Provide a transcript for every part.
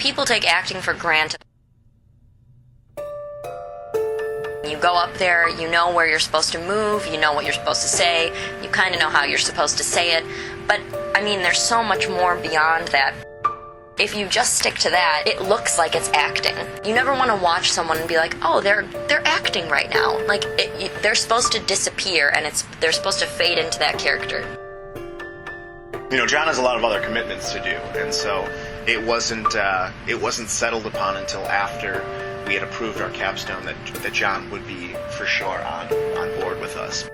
People take acting for granted. You go up there, you know where you're supposed to move, you know what you're supposed to say, you kind of know how you're supposed to say it, but, I mean, there's so much more beyond that. If you just stick to that, it looks like it's acting. You never want to watch someone and be like, oh, they're acting right now. Like, they're supposed to disappear, and they're supposed to fade into that character. You know, John has a lot of other commitments to do, and so it wasn't settled upon until after we had approved our capstone that John would be for sure on board with us.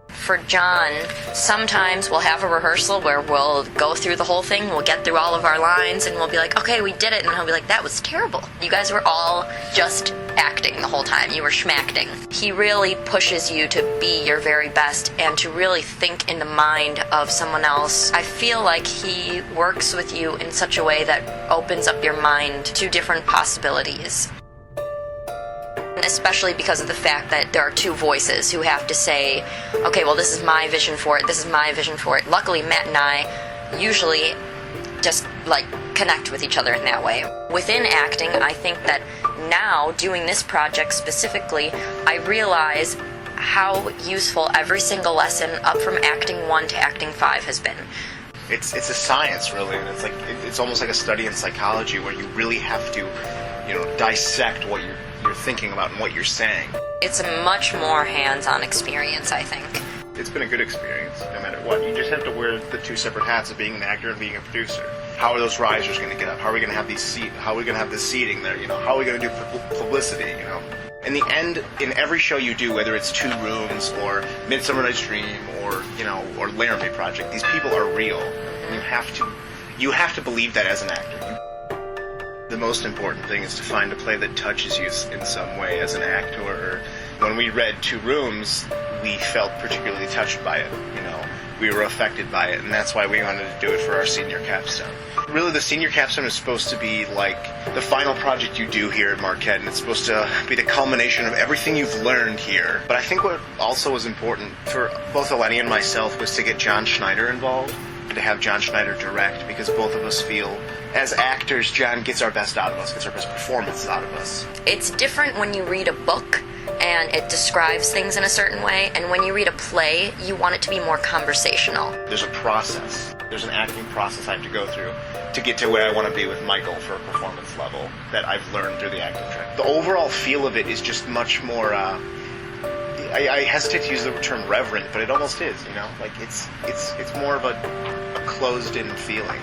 For John, sometimes we'll have a rehearsal where we'll go through the whole thing, we'll get through all of our lines, and we'll be like, okay, we did it, and he'll be like, that was terrible. You guys were all just acting the whole time. You were schmacting. He really pushes you to be your very best and to really think in the mind of someone else. I feel like he works with you in such a way that opens up your mind to different possibilities. Especially because of the fact that there are two voices who have to say, okay, well, this is my vision for it, this is my vision for it. Luckily, Matt and I usually just, connect with each other in that way. Within acting, I think that now, doing this project specifically, I realize how useful every single lesson up from acting 1 to acting 5 has been. It's a science, really, and it's almost like a study in psychology where you really have to, dissect what you're thinking about and what you're saying. It's a much more hands-on experience, I think. It's been a good experience, no matter what. You just have to wear the two separate hats of being an actor and being a producer. How are those risers going to get up? How are we going to have How are we going to have the seating there? How are we going to do publicity? In the end, in every show you do, whether it's Two Rooms or Midsummer Night's Dream or or Laramie Project, these people are real. And you have to believe that as an actor. The most important thing is to find a play that touches you in some way as an actor. When we read Two Rooms, we felt particularly touched by it. We were affected by it, and that's why we wanted to do it for our senior capstone. Really, the senior capstone is supposed to be like the final project you do here at Marquette, and it's supposed to be the culmination of everything you've learned here. But I think what also was important for both Eleni and myself was to get John Schneider involved, to have John Schneider direct, because both of us feel, as actors, John gets our best out of us, gets our best performance out of us. It's different when you read a book and it describes things in a certain way, and when you read a play, you want it to be more conversational. There's a process. There's an acting process I have to go through to get to where I want to be with Michael for a performance level that I've learned through the acting track. The overall feel of it is just much more, I hesitate to use the term reverent, but it almost is, It's more of a closed-in feeling.